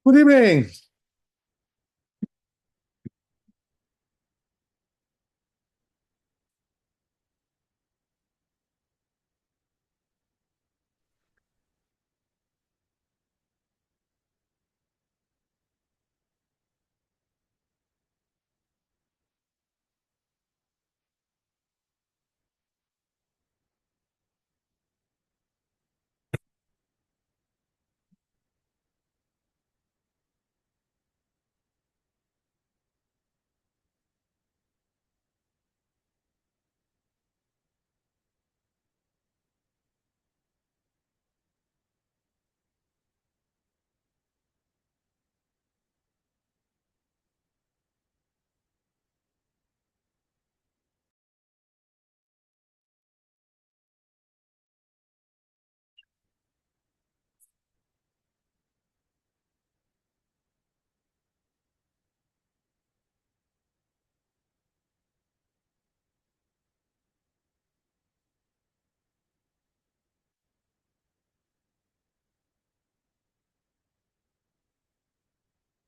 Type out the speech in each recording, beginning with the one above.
Good evening.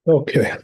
Okay.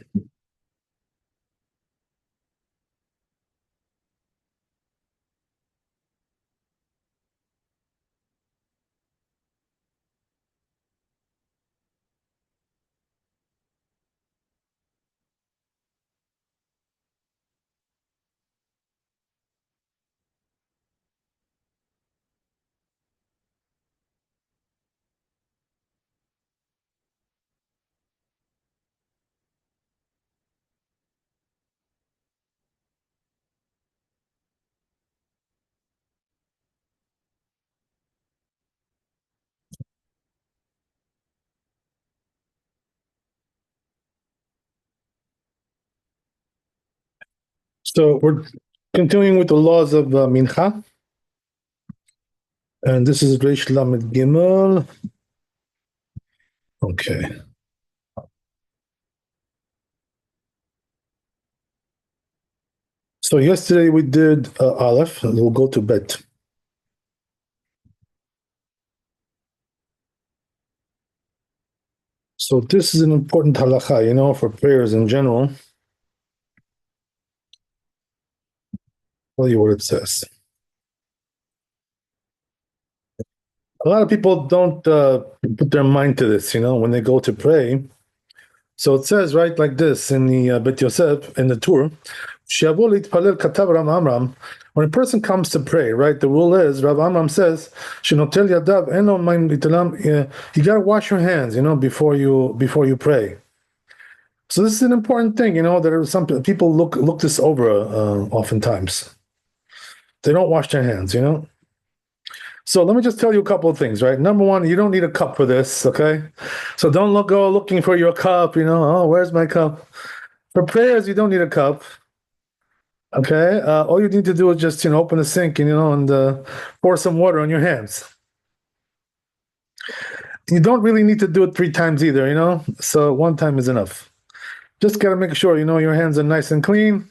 So we're continuing with the laws of Mincha, and this is Reish Lamed Gimel. Okay. So yesterday we did Aleph, and we'll go to Bet. So this is an important halacha, for prayers in general. I'll tell you what it says. A lot of people don't put their mind to this, when they go to pray. So it says, right, like this in the Bet Yosef, in the Tur, when a person comes to pray, right, the rule is, Rav Amram says, you got to wash your hands, before you pray. So this is an important thing, that some people look this over oftentimes. They don't wash their hands. So let me just tell you a couple of things, right? Number one, you don't need a cup for this, okay? So don't go looking for your cup, oh, where's my cup? For prayers, you don't need a cup, okay? All you need to do is just, open the sink and pour some water on your hands. You don't really need to do it 3 times either, so one time is enough. Just got to make sure, your hands are nice and clean.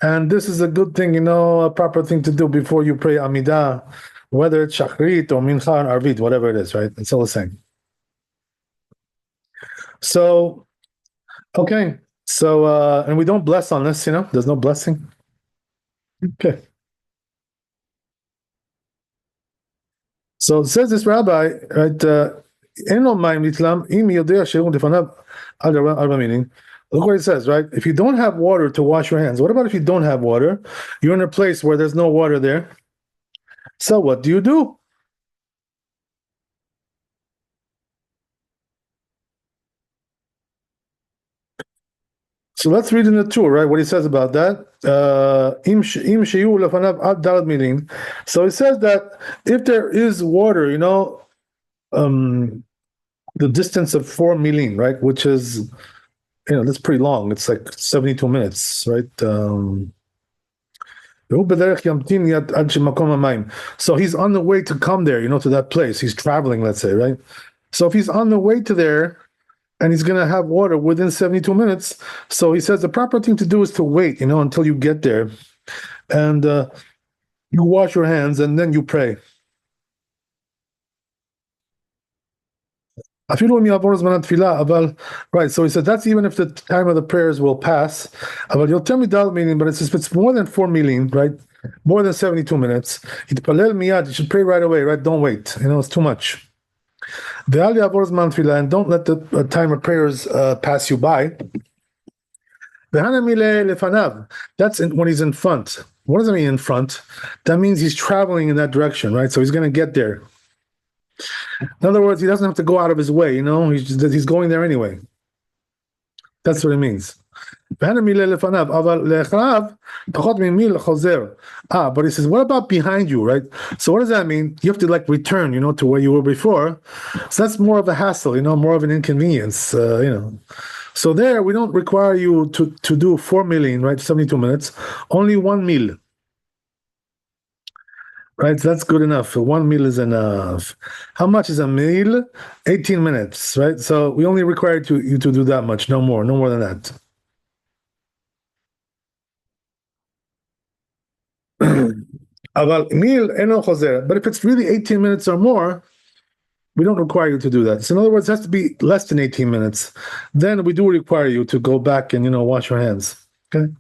And this is a good thing, a proper thing to do before you pray Amidah, whether it's Shachrit or Mincha or Arvit, whatever it is, right? It's all the same. So, okay. So, and we don't bless on this, there's no blessing. Okay. So it says this rabbi, right? Look what it says, right? If you don't have water to wash your hands, what about if you don't have water? You're in a place where there's no water there. So what do you do? So let's read in the Torah, right? What he says about that. So he says that if there is water, the distance of 4 milin, right, which is, that's pretty long. It's like 72 minutes, right? So he's on the way to come there, to that place. He's traveling, let's say, right? So if he's on the way to there, and he's going to have water within 72 minutes. So he says the proper thing to do is to wait, until you get there. And you wash your hands and then you pray. אפילו אם יעבור זמן התפילה, אבל, right, so he said that's even if the time of the prayers will pass, אבל יותר מדל מילים, but if it's more than 4 מילים, right, more than 72 minutes, יתפלל מיד, you should pray right away, right, don't wait, it's too much. ואל יעבור זמן תפילה, and don't let the time of prayers pass you by. והנה מילה לפניו, that's when he's in front. What does that mean in front? That means he's traveling in that direction, right, so he's going to get there. In other words, he doesn't have to go out of his way, he's going there anyway. That's what it means. But he says, what about behind you, right? So what does that mean? You have to return, to where you were before. So that's more of a hassle, more of an inconvenience, So there, we don't require you to do 4 million, right? 72 minutes, only 1 meal. Right, so that's good enough. 1 meal is enough. How much is a meal? 18 minutes, right? So we only require you to do that much, no more than that. But if it's really 18 minutes or more, we don't require you to do that. So in other words, it has to be less than 18 minutes. Then we do require you to go back and, wash your hands. Okay.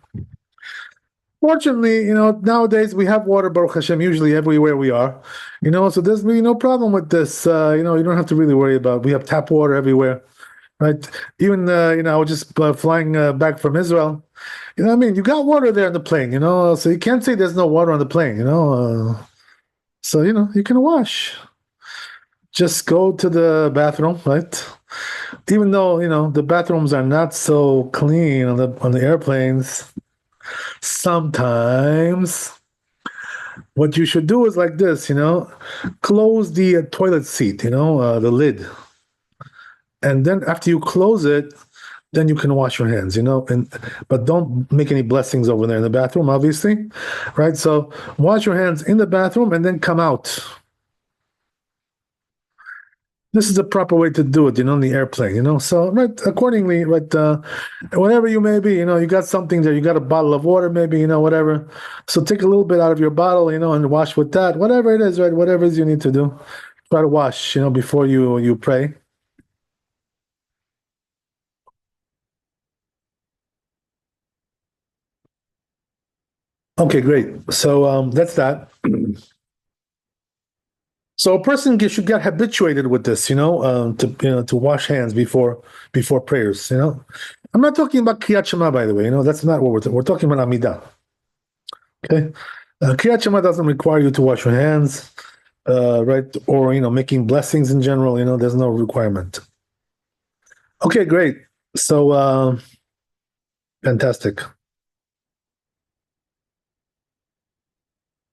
Fortunately, nowadays we have water, Baruch Hashem, usually everywhere we are, so there's really no problem with this. You don't have to really worry about it. We have tap water everywhere, right? Even, I was just flying back from Israel. You got water there on the plane, so you can't say there's no water on the plane, so, you can wash. Just go to the bathroom, right? Even though, the bathrooms are not so clean on the airplanes. Sometimes what you should do is like this, close the toilet seat, the lid. And then after you close it, then you can wash your hands, but don't make any blessings over there in the bathroom, obviously, right? So wash your hands in the bathroom and then come out. This is the proper way to do it, on the airplane, So, right, accordingly, right, whatever you may be, you got something there, you got a bottle of water, maybe, whatever. So take a little bit out of your bottle, and wash with that, whatever it is, right, whatever it is you need to do. Try to wash, before you pray. Okay, great. So that's that. So a person should get habituated with this, to wash hands before prayers. I'm not talking about Kriyat Shema, by the way. That's not what we're talking about. Amidah. Okay, Kriyat Shema doesn't require you to wash your hands, right? Or making blessings in general. There's no requirement. Okay, great. So fantastic.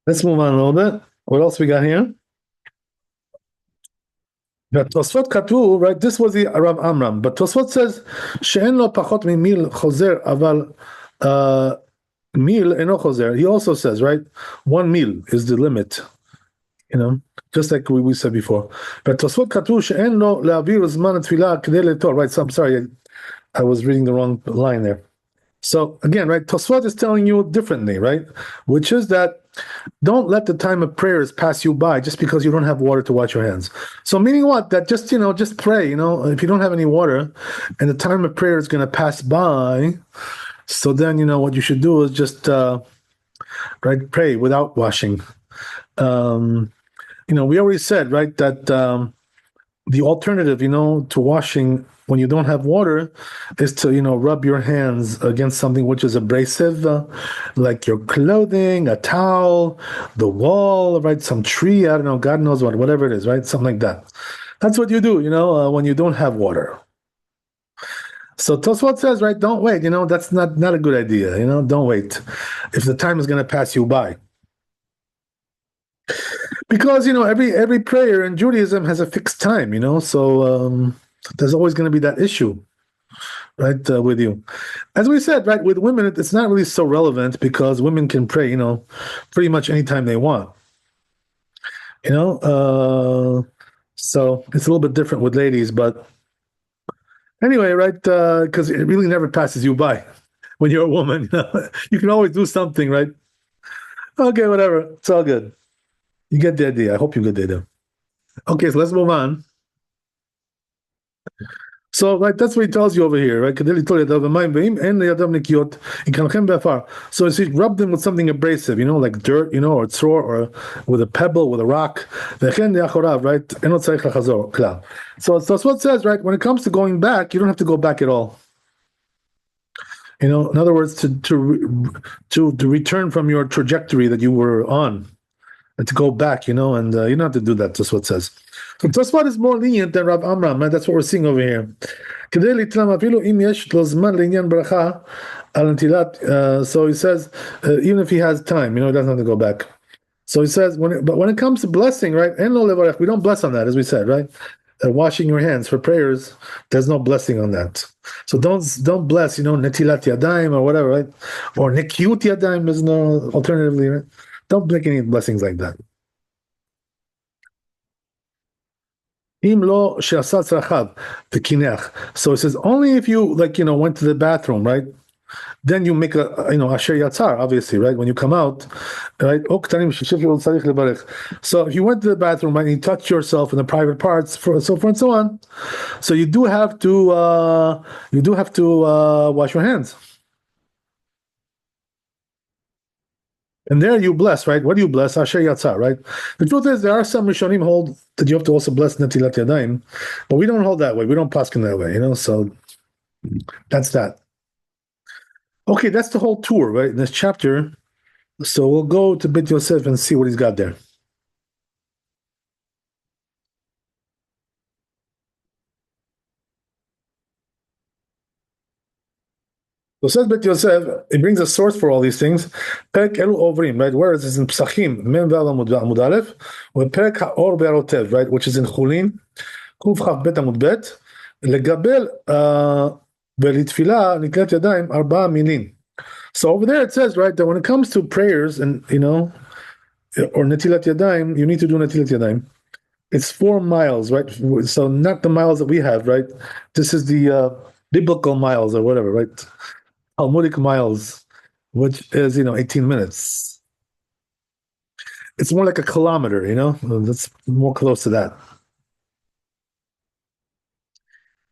Let's move on a little bit. What else we got here? Tosfot Katu, right? This was the Rav Amram, but Tosfot says she'en lo pachot mimil chozer, aval mil eno chozer. He also says, right, 1 meal is the limit, just like we said before. But Tosfot Katu she'en lo le'avir zman tefillah kedei letor. Right? So I'm sorry, I was reading the wrong line there. So again, right, Tosfot is telling you differently, right? Which is that don't let the time of prayers pass you by just because you don't have water to wash your hands. So meaning what? That just pray, if you don't have any water and the time of prayer is going to pass by, so then, what you should do is just, right, pray without washing. We already said, right, that the alternative, to washing when you don't have water is to, rub your hands against something which is abrasive, like your clothing, a towel, the wall, right? Some tree, I don't know, God knows what, whatever it is, right? Something like that. That's what you do, when you don't have water. So Tosfot says, right, don't wait, that's not a good idea, don't wait if the time is going to pass you by. Because, every prayer in Judaism has a fixed time, so there's always going to be that issue, right, with you. As we said, right, with women, it's not really so relevant because women can pray, pretty much anytime they want. So it's a little bit different with ladies, but anyway, right, because it really never passes you by when you're a woman. You can always do something, right? Okay, whatever. It's all good. You get the idea. I hope you get the idea. Okay, so let's move on. So, right, that's what he tells you over here, right? So he rub them with something abrasive, like dirt, or straw, or with a pebble, with a rock. Right? So that's what it says, right? When it comes to going back, you don't have to go back at all. In other words, to return from your trajectory that you were on, and to go back, and you don't have to do that. That's what it says. So Tosfot is more lenient than Rav Amram, right? That's what we're seeing over here. So he says, even if he has time, he doesn't have to go back. So he says, but when it comes to blessing, right? We don't bless on that, as we said, right? Washing your hands for prayers, there's no blessing on that. So don't bless, netilat yadayim or whatever, right? Or nekiut yadayim, there's no alternatively, right? Don't make any blessings like that. So it says only if you went to the bathroom, right? Then you make a asher yatzar, obviously, right? When you come out, right? So if you went to the bathroom, right, and you touched yourself in the private parts, so forth and so on, so you do have to wash your hands. And there you bless, right? What do you bless? Asher Yatzar, right? The truth is, there are some Rishonim hold that you have to also bless Netilat Yadayim, but we don't hold that way. We don't paskin that way, so that's that. Okay, that's the whole tour, right? In this chapter. So we'll go to Beit Yosef and see what he's got there. So says Bet Yosef, it brings a source for all these things. Perek Elu Ovrim, right? Whereas it's in Psachim, Mem Amud Aleph, or Perek HaOr Be'arotev, right? Which is in Chulin, Kuf Chav Bet Amud Bet, Legabel Velitfila Niklat Yadayim Arba Minin. So over there it says, right, that when it comes to prayers and, or Netilat Yadayim, you need to do Netilat Yadayim. It's 4 miles, right? So not the miles that we have, right? This is the biblical miles or whatever, right? Talmudic miles, which is 18 minutes. It's more like a kilometer, that's more close to that.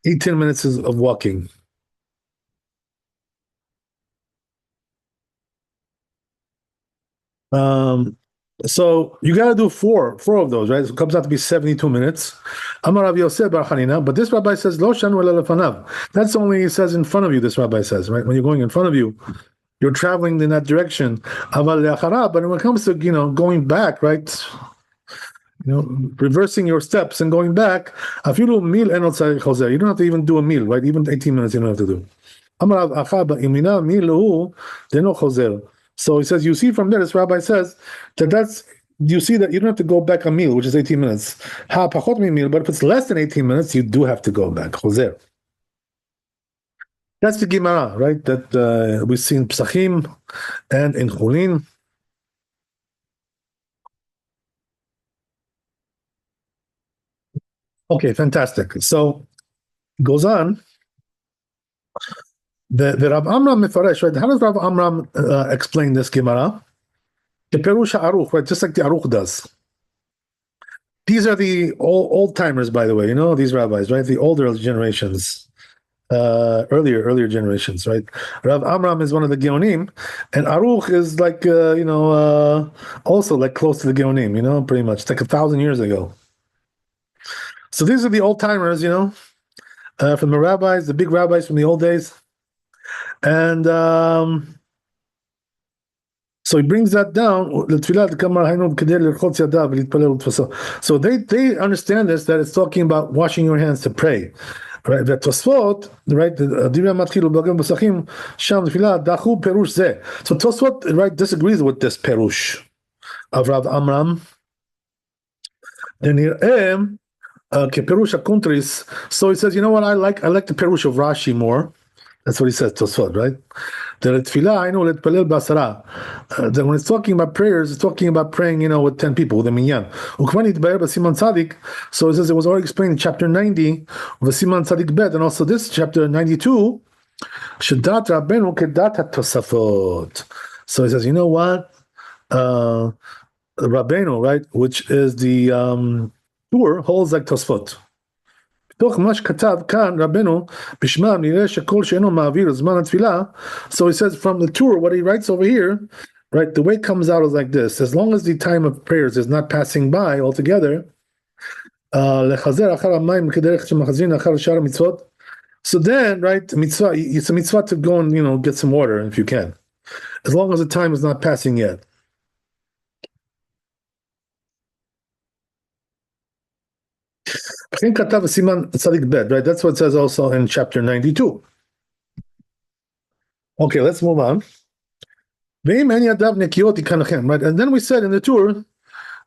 18 minutes of walking. So you got to do four of those, right? So it comes out to be 72 minutes. Amar Rav Yosef bar Chanina, but this rabbi says lo shanu ela lefanav. That's only, he says, in front of you. This rabbi says, right? When you're going in front of you, you're traveling in that direction. Aval le'acharav, but when it comes to going back, right? Reversing your steps and going back, afilu mil enot tzarich chozer. You don't have to even do a meal, right? Even 18 minutes you don't have to do. Amar Rav Acha ba'imina milu deno chozer. So he says, you see from there, this rabbi says you see that you don't have to go back a meal, which is 18 minutes. Ha pachot meal, but if it's less than 18 minutes, you do have to go back. Chozer. That's the Gemara, right? That we see in Psachim and in Chulin. Okay, fantastic. So goes on. The Rav Amram Mefaresh, right? How does Rav Amram explain this Gemara? The Perush Aruch, right? Just like the Aruch does. These are the old timers, by the way. These rabbis, right? The older generations, earlier generations, right? Rav Amram is one of the Geonim, and Aruch is like also like close to the Geonim. Pretty much it's like 1,000 years ago. So these are the old timers, from the rabbis, the big rabbis from the old days. And so he brings that down. So they understand this, that it's talking about washing your hands to pray. Right, the Tosfot, right, the So Tosfot, right, disagrees with this perush of Rav Amram. Then so he says, you know what, I like the perush of Rashi more. That's what he says, Tosfot, right? That when it's talking about prayers, it's talking about praying, with 10 people, with a minyan. So it says it was already explained in chapter 90 of the Siman Tzadik Bet, and also this chapter 92. So he says, you know what? Rabbeinu, right, which is the Tur, holds like Tosfot. תוך מה שכתב כאן רבנו בשמם נראה שכל שאינו מעביר זמן התפילה. So he says from the tour, what he writes over here, right, the way it comes out is like this: as long as the time of prayers is not passing by altogether, לחזר אחר המים כדרך שמחזרין אחר שאר המצוות. So then, right, mitzvah, it's a mitzvah to go and, get some water if you can, as long as the time is not passing yet. Right, that's what it says also in chapter 92. Okay, let's move on. Right, and then we said in the tour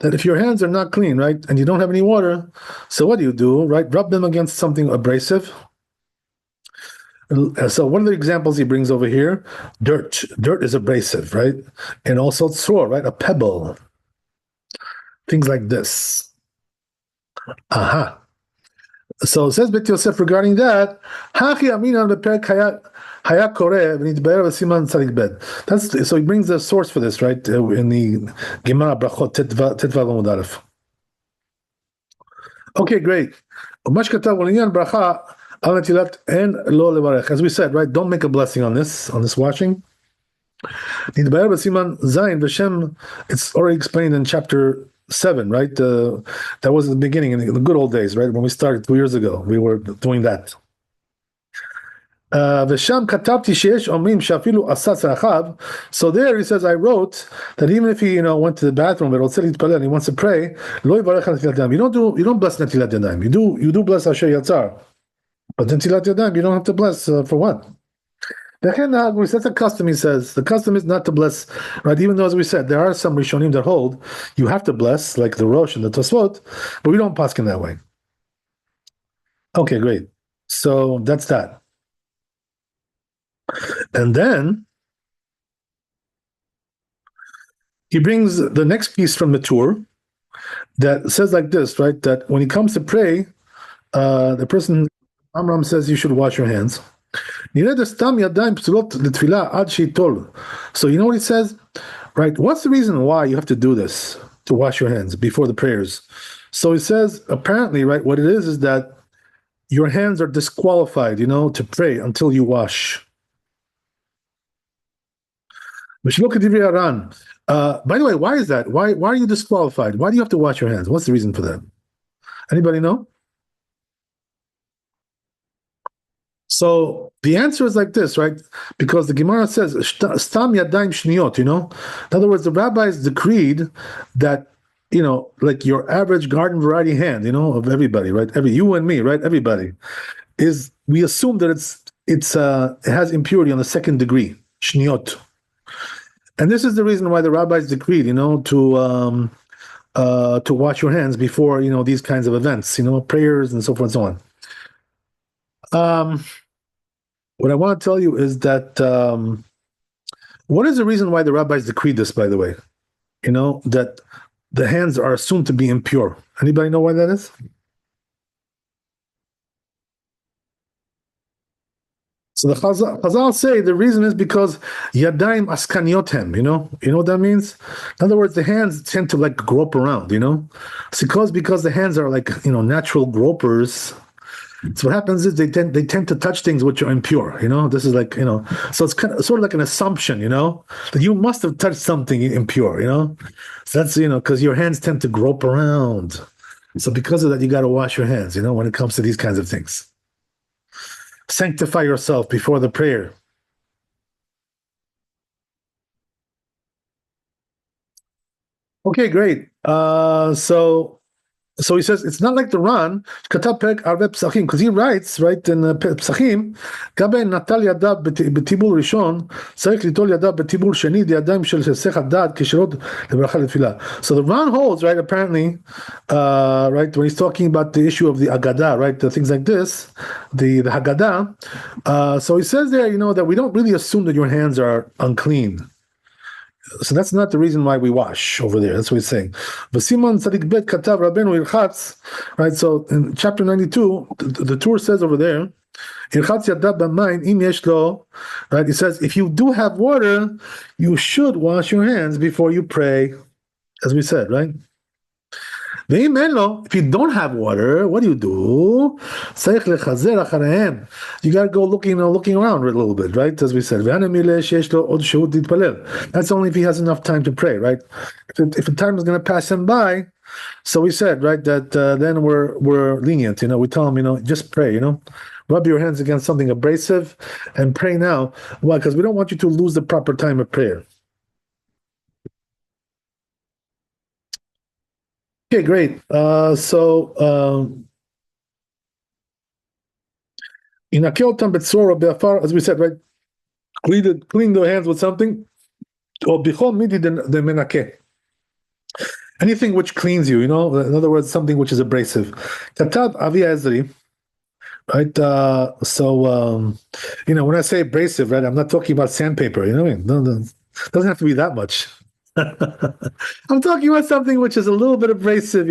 that if your hands are not clean, right, and you don't have any water, so what do? Right, rub them against something abrasive. So one of the examples he brings over here, dirt. Dirt is abrasive, right? And also tzor, right? A pebble. Things like this. Aha. So it says Bet Yosef regarding that, that's so he brings the source for this, right? In the Gemara Brachot Tetvav Amud Aleph. Okay, great. As we said, right, don't make a blessing on this washing. It's already explained in chapter 7, right? That was the beginning, in the good old days, right? When we started 2 years ago, we were doing that. So there he says, I wrote that even if he went to the bathroom and he wants to pray, you don't bless Netilat Yadayim. You do bless Asher Yatzar. But Netilat Yadayim, you don't have to bless for what? That's a custom, he says. The custom is not to bless, right? Even though, as we said, there are some Rishonim that hold you have to bless, like the Rosh and the Tosfot, but we don't paskin that way. Okay, great. So that's that. And then he brings the next piece from the tour that says like this, right? That when he comes to pray, the person, Amram says, you should wash your hands. So you know what he says? Right? What's the reason why you have to do this, to wash your hands before the prayers? So he says, apparently, right, what it is that your hands are disqualified, to pray until you wash. By the way, why is that? Why are you disqualified? Why do you have to wash your hands? What's the reason for that? Anybody know? So the answer is like this, right? Because the Gemara says, Stam yadayim shniyot, In other words, the rabbis decreed that, like your average garden variety hand, of everybody, right? You and me, right? Everybody we assume that it has impurity on the second degree, shniyot. And this is the reason why the rabbis decreed, to wash your hands before, these kinds of events, prayers and so forth and so on. What I want to tell you is that what is the reason why the rabbis decreed this, by the way? That the hands are assumed to be impure. Anybody know why that is? So the Chazal say the reason is because yadayim askaniotem, you know what that means? In other words, the hands tend to like grope around, It's because the hands are like, natural gropers. So what happens is they tend to touch things which are impure, This is like, so it's kind of sort of like an assumption, that you must have touched something impure, So that's, because your hands tend to grope around. So because of that, you got to wash your hands, when it comes to these kinds of things. Sanctify yourself before the prayer. Okay, great. So he says it's not like the Ran, because he writes right in Psachim, Gabe Natal Yadav Betibul Rishon, Tzarich Litol Yadav Betibul Sheni, the Yadayim Shel Sech Hadad Kishirot Lebracha Letfilah. So the Ran holds, right, apparently, right, when he's talking about the issue of the Agadah, right, the things like this, the Haggadah. So he says there, that we don't really assume that your hands are unclean. So that's not the reason why we wash over there. That's what he's saying. V'simon tzadik bet katav rabbeinu irchatz. Right. So in chapter 92, the Torah says over there, irchatz yadav b'mayim im yesh lo. Right. It says if you do have water, you should wash your hands before you pray, as we said. Right. If you don't have water, what do? You got to go looking around a little bit, right? As we said, that's only if he has enough time to pray, right? If the time is going to pass him by, so we said, right, that then we're lenient. We tell him, just pray. Rub your hands against something abrasive and pray now. Why? Because we don't want you to lose the proper time of prayer. Okay, great. As we said, right, clean their hands with something. Anything which cleans you, in other words, something which is abrasive. Katab Avi Ezri, right? When I say abrasive, right, I'm not talking about sandpaper, what I mean? No, it doesn't have to be that much. I'm talking about something which is a little bit abrasive,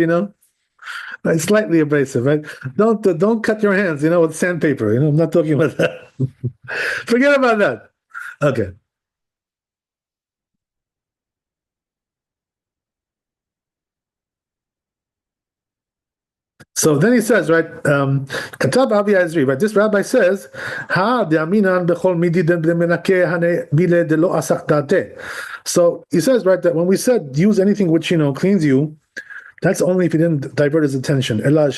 right? Slightly abrasive, right? Don't cut your hands, with sandpaper. I'm not talking about that. Forget about that. Okay. So then he says, right, Katab Avi Azri, right? This rabbi says, So he says, right, that when we said use anything which cleans you, that's only if he didn't divert his attention. In other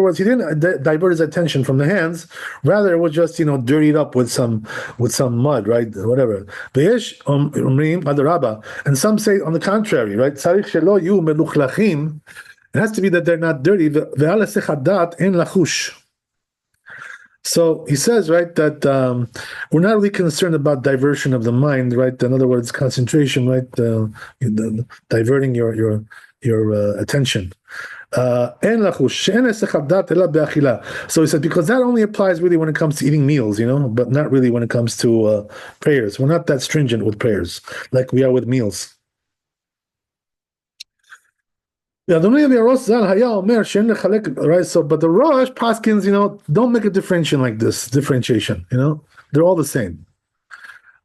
words, he didn't divert his attention from the hands. Rather, it was just dirtied up with some mud, right? Whatever. And some say on the contrary, right? It has to be that they're not dirty. So he says, right, that we're not really concerned about diversion of the mind, right? In other words, concentration, right? Diverting your attention. So he said, because that only applies really when it comes to eating meals, but not really when it comes to prayers. We're not that stringent with prayers like we are with meals. Right, so but the Rosh Paskins, don't make a differentiation, they're all the same.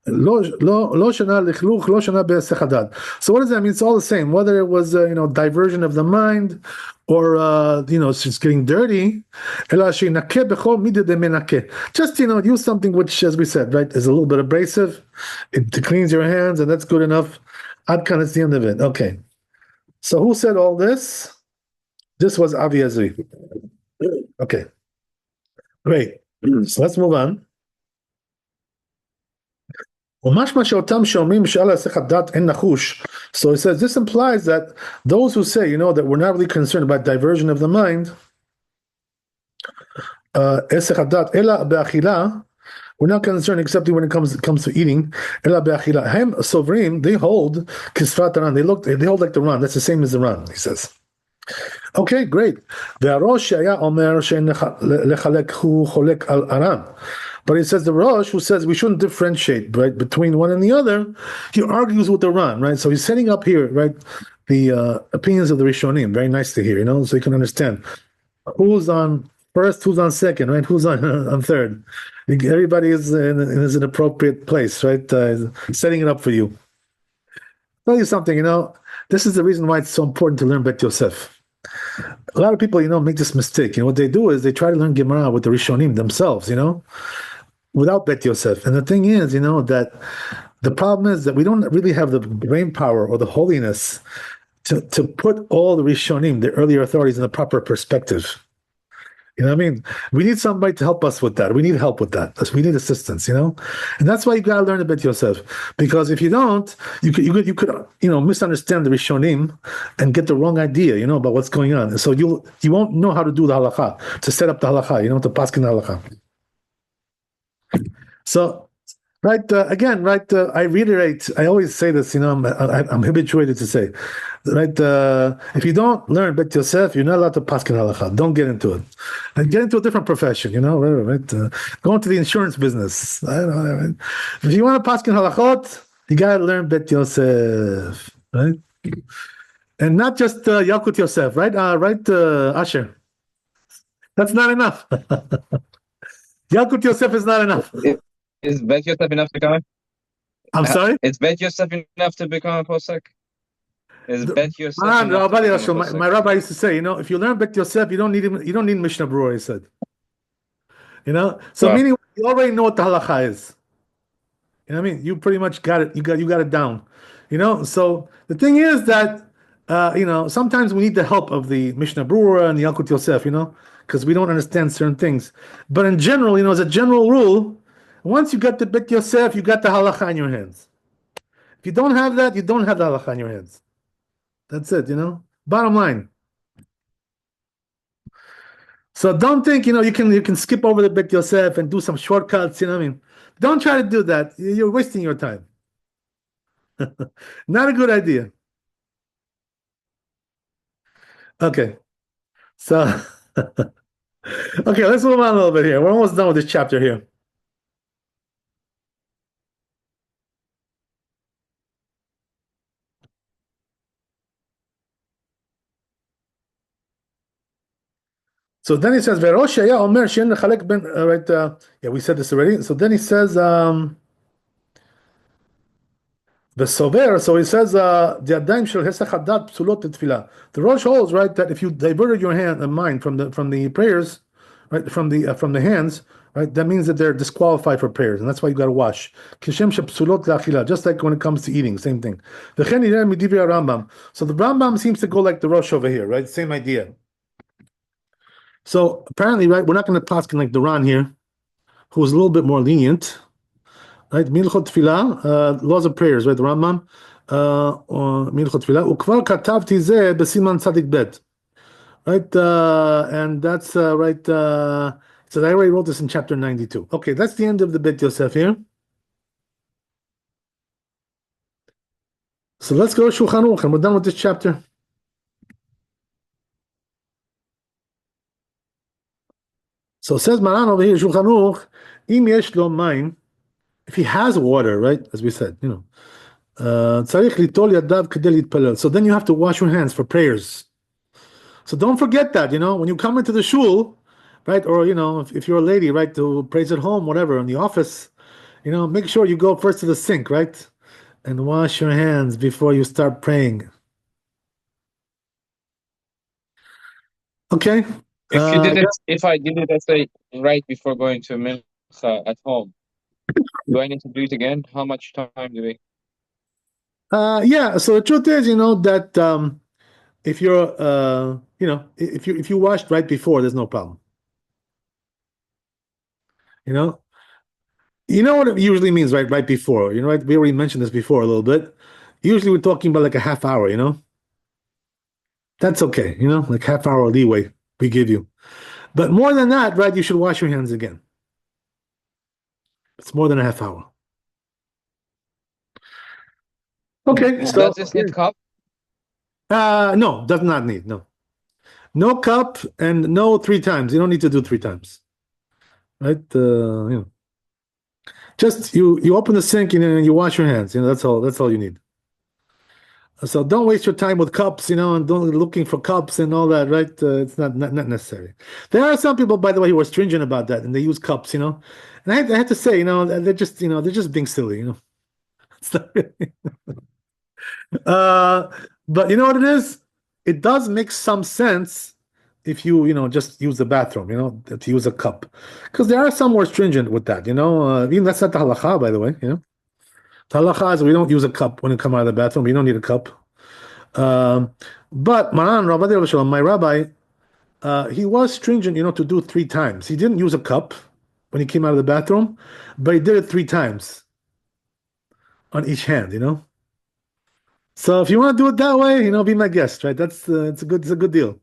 So what does that mean? It's all the same, whether it was diversion of the mind or it's just getting dirty. Just use something which, as we said, right, is a little bit abrasive. It cleans your hands, and that's good enough. Adkan is the end of it. Okay. So who said all this? This was Avi Ezri. Okay. Great. So let's move on. So he says this implies that those who say, that we're not really concerned about diversion of the mind, we're not concerned except when it comes to eating. They hold they hold like the Ran. That's the same as the Ran, he says. Okay, great. But he says the Rosh, who says we shouldn't differentiate, right, between one and the other, he argues with the Ran, right? So he's setting up here, right, the opinions of the Rishonim. Very nice to hear, so you can understand who's on first, who's on second, right? Who's on third? Everybody is in an appropriate place, right? Setting it up for you. I'll tell you something, this is the reason why it's so important to learn Bet Yosef. A lot of people, make this mistake. What they do is they try to learn Gemara with the Rishonim themselves, without Bet Yosef. And the thing is, that the problem is that we don't really have the brain power or the holiness to put all the Rishonim, the earlier authorities, in the proper perspective. I mean? We need somebody to help us with that. We need help with that. We need assistance, And that's why you got to learn a Bet Yosef. Because if you don't, you could misunderstand the Rishonim and get the wrong idea, about what's going on. So you won't know how to do the halakha, to set up the halakha, to paskin the halakha. So, right, again, right, I reiterate, I always say this, I'm habituated to say, right, if you don't learn Bet Yosef, you're not allowed to paskin halakha. Don't get into it. And get into a different profession, right? Go into the insurance business. I don't know, right? If you want to paskin halachot, you got to learn Bet Yosef, right? And not just Yalkut Yosef, right? Asher. That's not enough. Yalkut Yosef is not enough. Is Bet Yosef enough to become? I'm sorry? Is Bet Yosef enough to become a posek? Is The, Bet Yosef man, enough to Rabbi become a Yashem, posek? my rabbi used to say, if you learn Bet Yosef, you don't need Mishnah Berurah, he said. So Wow. meaning you already know what the halacha is. You know what I mean? You pretty much got it. You got it down. So the thing is that sometimes we need the help of the Mishnah Berurah and the Yalkut Yosef, because we don't understand certain things. But in general, as a general rule, once you got the Bet Yosef, you got the halacha in your hands. If you don't have that, you don't have the halacha in your hands. That's it. Bottom line. So don't think, you can skip over the Bet Yosef and do some shortcuts, what I mean? Don't try to do that. You're wasting your time. Not a good idea. Okay. So okay, let's move on a little bit here. We're almost done with this chapter here. So then he says, "Ve'rosh haya omer she'en lechalek ben," right? Yeah, we said this already. So then he says, "Besover." So he says, "The adaim shel hesach hadat psulot tefillah." The Rosh holds, right, that if you diverted your hand and mind from the prayers, right, from the hands, right, that means that they're disqualified for prayers, and that's why you got to wash. Kishem shepsulot la'achila, just like when it comes to eating, same thing. V'chen yireh midivri Rambam. So the Rambam seems to go like the Rosh over here, right? Same idea. So apparently, right, we're not going to paskin like the Ran here, who's a little bit more lenient, right? Milchot tefillah, laws of prayers, right? The Rambam, Milchot tefillah. Ukvar katavti zeh besiman tzadik bet, right? And that's right. So I already wrote this in chapter 92. Okay, that's the end of the Bet Yosef here. So let's go to Shulchan Aruch, and we're done with this chapter. So says Maran over here, Shulchan Aruch, im yesh lo mayim, if he has water, right? As we said, tzarich litol yadav kedei litpalel. So then you have to wash your hands for prayers. So don't forget that, when you come into the shul, right? Or, if you're a lady, right, who prays at home, whatever, in the office, make sure you go first to the sink, right? And wash your hands before you start praying. Okay. If I did it, let's say, right before going to Mincha at home, do I need to do it again? How much time do we? Yeah. So the truth is, that if you're, if you washed right before, there's no problem. You know, you know what it usually means, right? Right before, right? We already mentioned this before a little bit. Usually we're talking about like a half hour, That's okay, like half hour leeway we give you. But more than that, right? You should wash your hands again. It's more than a half hour. Okay, so Does this need cup? no, does not need, no cup and no 3 times. You don't need to do 3 times, right? Just you open the sink and you wash your hands. That's all you need. So don't waste your time with cups, and don't looking for cups and all that, right? It's not necessary. There are some people, by the way, who are stringent about that, and they use cups, And I have to say, they're just being silly, It's not really- but you know what it is? It does make some sense if you just use the bathroom, to use a cup, because there are some more stringent with that, even that's not the halacha, by the way, The halacha is we don't use a cup when you come out of the bathroom. You don't need a cup. But Maran Rabbi, my rabbi, he was stringent, to do 3 times. He didn't use a cup when he came out of the bathroom, but he did it 3 times on each hand. So if you want to do it that way, be my guest, right? It's a good deal.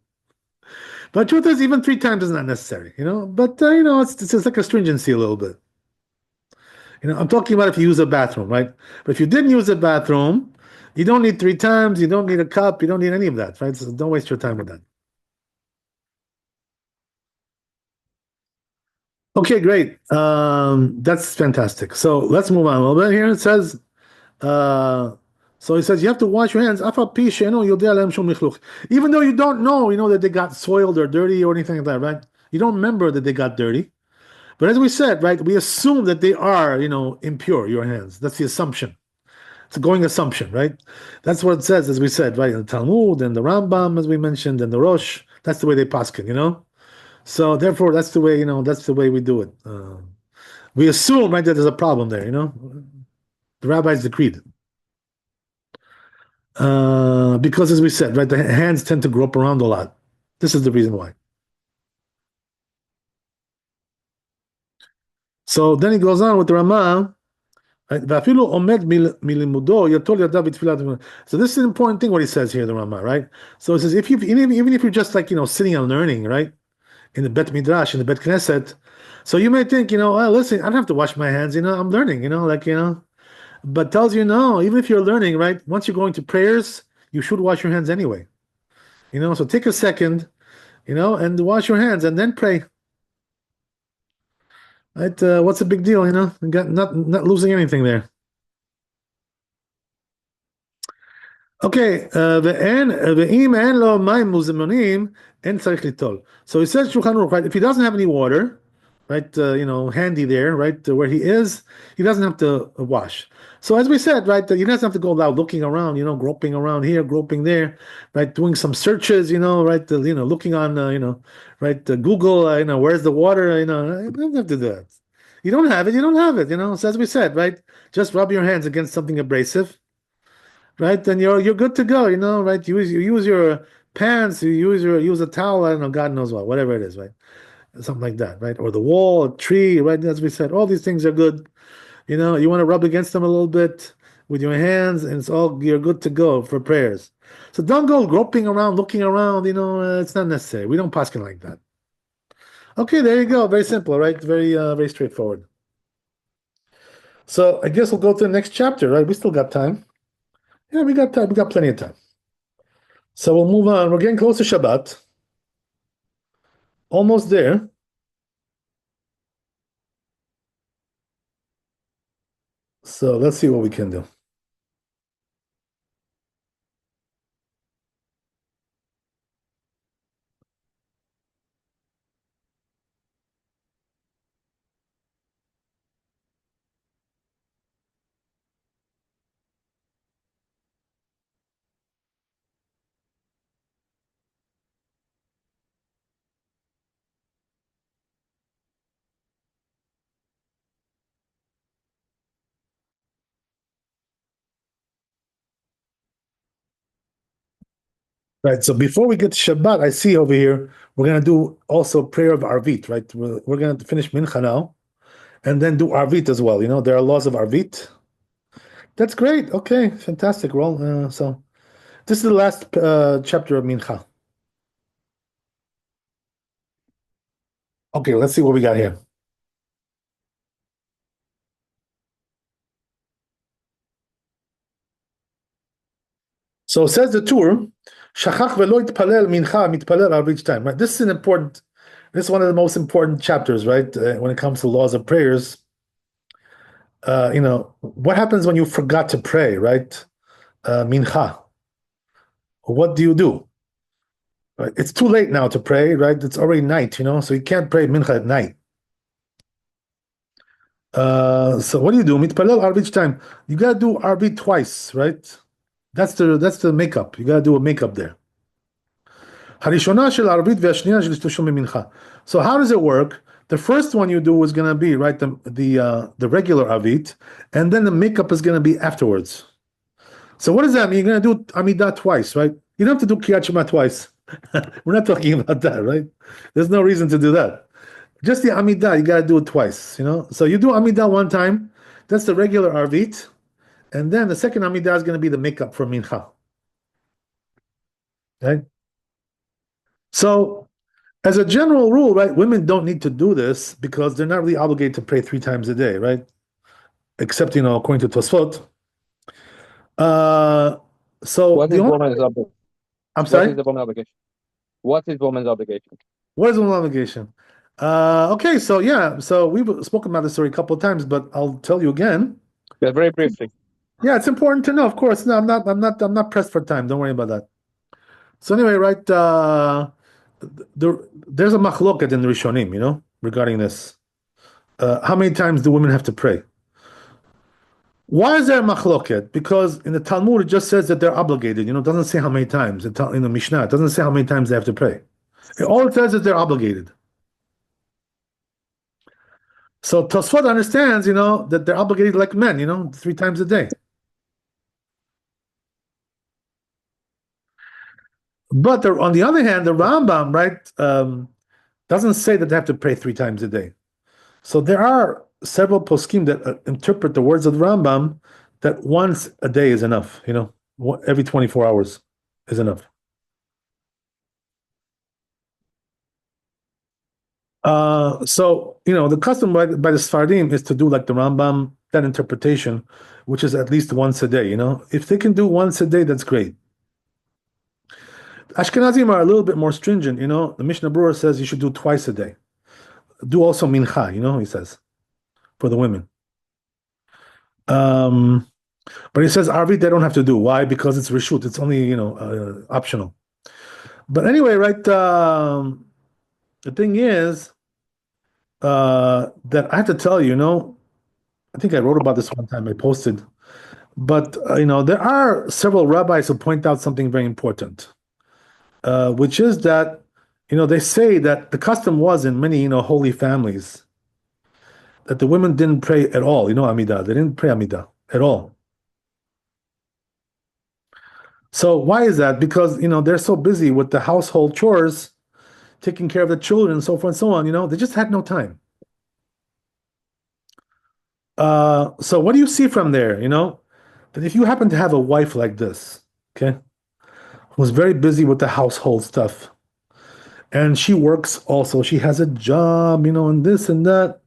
But truth is, even 3 times is not necessary, But it's like a stringency a little bit. I'm talking about if you use a bathroom, right? But if you didn't use a bathroom, you don't need 3 times, you don't need a cup, you don't need any of that, right? So don't waste your time with that. Okay, great. That's fantastic. So let's move on a little bit here. It says, uh, so it says you have to wash your hands. Even though you don't know, that they got soiled or dirty or anything like that, right? You don't remember that they got dirty. But as we said, right, we assume that they are, impure, your hands. That's the assumption. It's a going assumption, right? That's what it says, as we said, right? In the Talmud and the Rambam, as we mentioned, and the Rosh. That's the way they paskin, you know? So therefore, that's the way, that's the way we do it. We assume, right, that there's a problem there, you know? The rabbis decreed. Because as we said, right, the hands tend to grope around a lot. This is the reason why. So then he goes on with the Ramah, right? ואפילו עומד מלימודו, יטול ידיו בתפילת. So this is an important thing what he says here, the Ramah, right? So it says if you even if you're just like sitting and learning, right, in the Bet Midrash, in the Bet Knesset, so you may think, oh, listen, I don't have to wash my hands, I'm learning, but tells you no, even if you're learning, right, once you're going to prayers, you should wash your hands anyway, so take a second, and wash your hands and then pray. Right? What's the big deal? You got not losing anything there. Okay, ואם אין לו מים מוזמנים, אין צריך ליטול. So he says Shulchan Aruch, right? If he doesn't have any water, right, handy there, right, where he is, he doesn't have to wash. So as we said, right, he doesn't have to go out looking around, groping around here, groping there, right, doing some searches, right, looking on, right, Google, where's the water, you don't have to do that. You don't have it, you don't have it, So as we said, right, just rub your hands against something abrasive, right? Then you're good to go, right? You use your pants, use a towel, I don't know, God knows what, whatever it is, right? Something like that, right? Or the wall, a tree, right? As we said, all these things are good. You want to rub against them a little bit with your hands, and you're good to go for prayers. So don't go groping around, looking around, it's not necessary. We don't paskin like that. Okay, there you go. Very simple, right? Very straightforward. So I guess we'll go to the next chapter, right? We still got time. Yeah, we got time. We got plenty of time. So we'll move on. We're getting close to Shabbat. Almost there. So let's see what we can do. Right. So before we get to Shabbat, I see over here we're gonna do also prayer of Arvit, right? We're gonna finish Mincha now, and then do Arvit as well. There are laws of Arvit. That's great. Okay, fantastic. Well, so this is the last chapter of Mincha. Okay, let's see what we got here. So says the Tur, Shachach velo itpalel mincha mitpalel arvit time. Right. This is an important. This is one of the most important chapters, right? When it comes to laws of prayers. What happens when you forgot to pray, right? Mincha. What do you do? Right? It's too late now to pray, right? It's already night, so you can't pray mincha at night. So what do you do? Mitpalel arvit time. You gotta do arvit twice, right? That's the makeup. You gotta do a makeup there. הראשונה של ערבית והשנייה של תשלום ממנחה. So how does it work? The first one you do is going to be, right, the regular avit, and then the makeup is going to be afterwards. So what does that mean? You're going to do Amidah twice, right? You don't have to do Kriyat Shema twice. We're not talking about that, right? There's no reason to do that. Just the Amidah, you got to do it twice, So you do Amidah one time, that's the regular Arvit, and then the second Amidah is going to be the makeup for Mincha. Okay? So, as a general rule, right, women don't need to do this because they're not really obligated to pray 3 times a day, right? Except, according to Tosfot. So What the is only, woman's obligation? I'm What sorry? is the woman's obligation? What is woman's obligation? What is woman's obligation? Okay, so yeah, so we've spoken about this story a couple of times, but I'll tell you again. Yeah, very briefly. Yeah, it's important to know, of course. No, I'm not pressed for time. Don't worry about that. So anyway, right, there's a machloket in the Rishonim, regarding this. How many times do women have to pray? Why is there a machloket? Because in the Talmud it just says that they're obligated. It doesn't say how many times. In the Mishnah, it doesn't say how many times they have to pray. All it says is they're obligated. So Tosfot understands, that they're obligated like men, 3 times a day. But on the other hand, the Rambam, right, doesn't say that they have to pray 3 times a day. So there are several poskim that interpret the words of the Rambam that once a day is enough. Every 24 hours is enough. The custom by the Sfardim is to do like the Rambam, that interpretation, which is at least once a day. If they can do once a day, that's great. Ashkenazim are a little bit more stringent. The Mishnah Berurah says you should do twice a day. Do also mincha. He says for the women. But he says Arvit they don't have to do. Why? Because it's reshut. It's only optional. But anyway, right? The thing is that I have to tell you, I think I wrote about this one time. I posted, but there are several rabbis who point out something very important, which is that they say that the custom was in many holy families that the women didn't pray at all. Amidah. They didn't pray Amidah at all. So why is that? Because they're so busy with the household chores, taking care of the children, and so forth and so on. They just had no time. So what do you see from there? That if you happen to have a wife like this, okay, who's very busy with the household stuff, and she works also, she has a job, and this and that,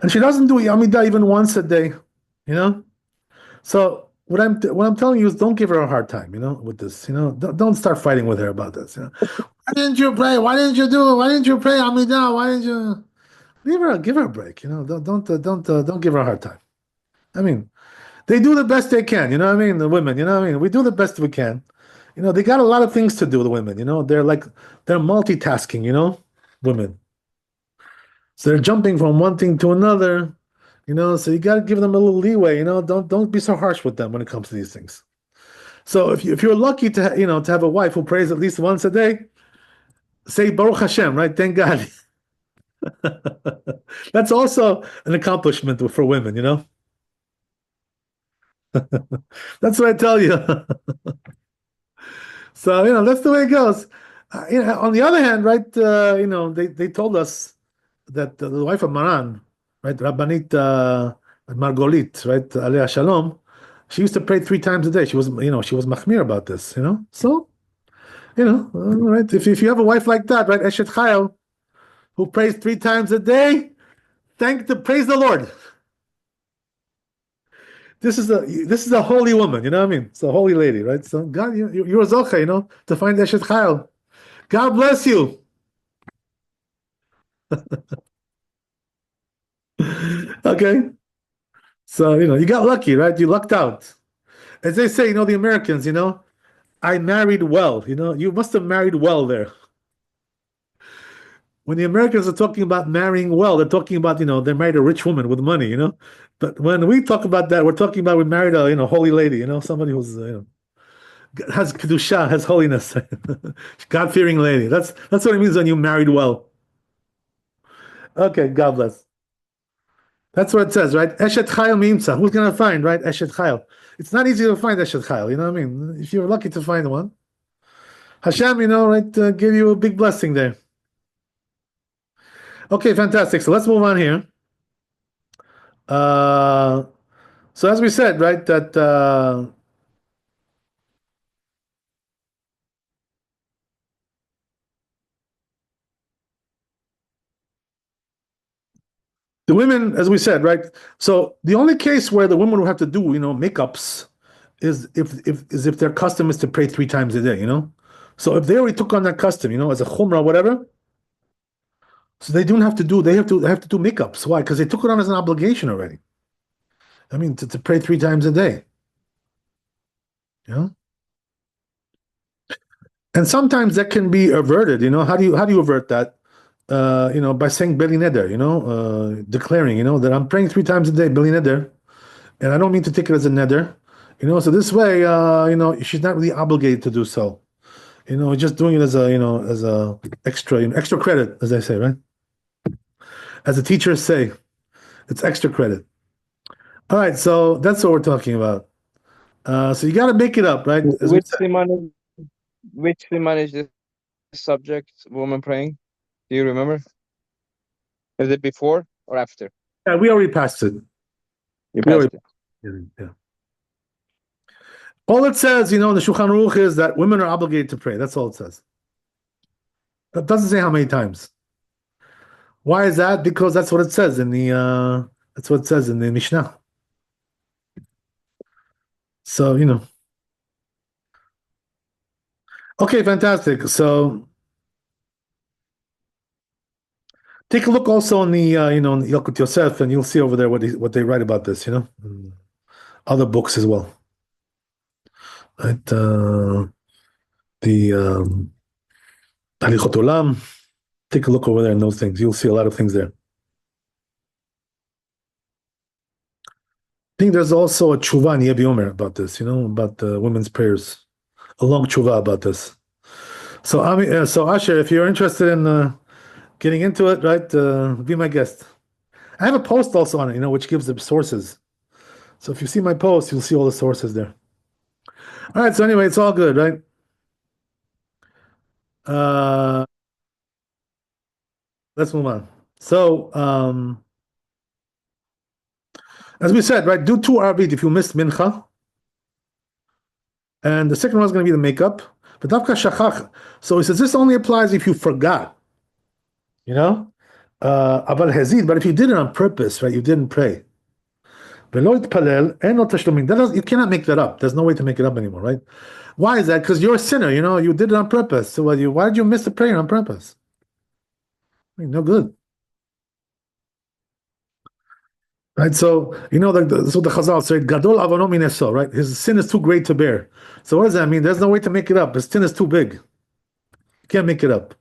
and she doesn't do Yamidah even once a day, you know. So what I'm telling you is don't give her a hard time, with this, don't start fighting with her about this. Why didn't you pray? Why didn't you do it? Why didn't you pray Amidah? Why didn't you give her a break? Don't give her a hard time. I mean, they do the best they can. You know what I mean? The women. You know what I mean? We do the best we can. They got a lot of things to do. The women. They're multitasking. Women. So they're jumping from one thing to another. So you got to give them a little leeway. Don't be so harsh with them when it comes to these things. So if you're lucky to have a wife who prays at least once a day, say Baruch Hashem, right? Thank God. That's also an accomplishment for women. That's what I tell you. So that's the way it goes. On the other hand, right? They told us that the wife of Maran, right, Rabbanit Margolit, right, Alea Shalom, she used to pray 3 times a day. She was machmir about this. So right. If you have a wife like that, right, Eshet Chayil, who prays 3 times a day, praise the Lord. This is a holy woman, you know what I mean? It's a holy lady, right? So God, you're a zocha, to find Eshet Chayil. God bless you. Okay. So, you got lucky, right? You lucked out. As they say, the Americans, I married well, you must have married well there. When the Americans are talking about marrying well, they're talking about, they married a rich woman with money. But when we talk about that, we're talking about we married a, holy lady, somebody who's, has kedusha, has holiness, God-fearing lady. That's what it means when you married well. Okay, God bless. That's what it says, right? Eshet Chayil Mimsa. Who's gonna find, right? Eshet Chayil. It's not easy to find Eshet Chayil. You know what I mean? If you're lucky to find one, Hashem, right, give you a big blessing there. Okay, fantastic. So let's move on here. So as we said, right, that the women, as we said, right. So the only case where the women will have to do, makeups, is if their custom is to pray 3 times a day. So if they already took on that custom, as a chumrah, whatever. So they don't have to do. They have to do makeups. Why? Because they took it on as an obligation already. I mean, to pray 3 times a day. Yeah. And sometimes that can be averted. How do you avert that? By saying Beli Neder, declaring, that I'm praying 3 times a day, Beli Neder, and I don't mean to take it as a neder. So this way, she's not really obligated to do so. Just doing it as a extra, extra credit, as I say, right? As the teachers say, it's extra credit. All right, so that's what we're talking about. So you got to make it up, right? As we Which siman is this subject, woman praying? Do you remember? Is it before or after? yeah, we already passed it. You We already passed it. yeah. All it says, in the Shulchan Aruch is that women are obligated to pray. That's all it says. It doesn't say how many times. Why is that? Because that's what it says in the Mishnah. So, okay, fantastic. So take a look also in the in Yalkut Yosef, and you'll see over there what they write about this, in other books as well. Right? The Halichot Olam. Take a look over there in those things. You'll see a lot of things there. I think there's also a tshuva in Yebi Omer about this, about the women's prayers. A long tshuva about this. So, so Asher, if you're interested in getting into it, right, be my guest. I have a post also on it, which gives the sources. So if you see my post, you'll see all the sources there. All right. So anyway, it's all good, right? Uh, let's move on. So, as we said, right, do two Arvit if you missed Mincha. And the second one is going to be the makeup. But Davka Shachach. So he says this only applies if you forgot, Aval Hezid, but if you did it on purpose, right, you didn't pray. You cannot make that up. There's no way to make it up anymore, right? Why is that? Because you're a sinner, you did it on purpose. So why did you miss the prayer on purpose? No good. Right, so so the Chazal said, "Gadol avono mineso." Right, his sin is too great to bear. So what does that mean? There's no way to make it up. His sin is too big. You can't make it up.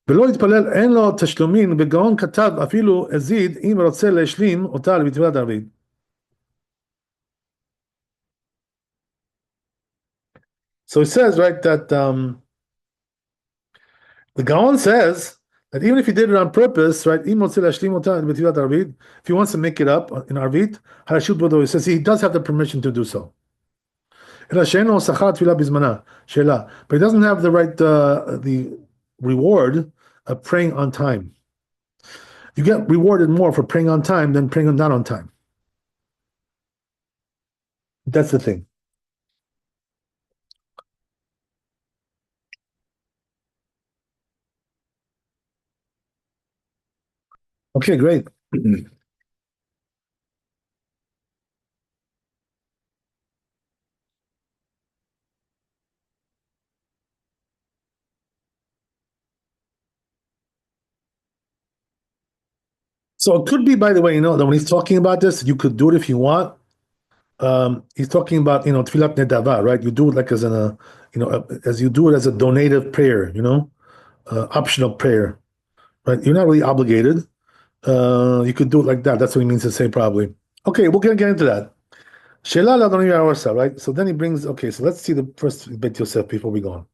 ולא יתפלל, אין לו תשלומים, בגאון כתב אפילו הזיד, אם רוצה להשלים אותה בתפילת ערבית. So he says, right, that the Gaon says that even if he did it on purpose, right, if he wants to make it up in Arvit, he says he does have the permission to do so. But he doesn't have the reward of praying on time. You get rewarded more for praying on time than praying not on time. That's the thing. Okay, great. So it could be, by the way, that when he's talking about this, you could do it if you want. He's talking about, tefillat nedava, right? You do it like as you do it as a donative prayer, optional prayer, right? You're not really obligated. You could do it like that. That's what he means to say, probably. Okay, we're gonna get into that. Sheila l'Adonai Arsa, right? So then he brings. Okay, so let's see the first Bet Yosef before we go on.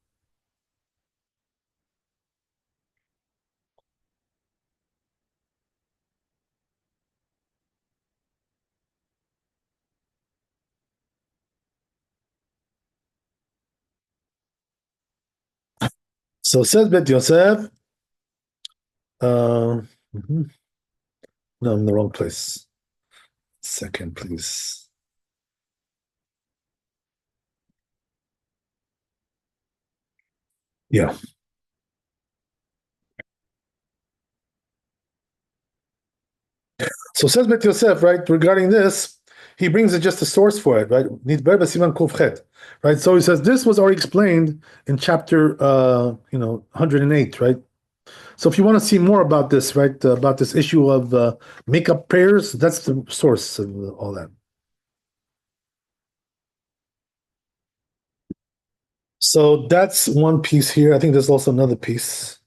So says Bet Yosef. Mhm. No, I'm in the wrong place. Second, please. Yeah. So says Bet Yosef, right, regarding this, he brings it just a source for it, right? Nidber b'siman kufchet, right? So he says this was already explained in chapter 108, right? So if you want to see more about this, right, about this issue of makeup prayers, that's the source of all that. So that's one piece here. I think there's also another piece.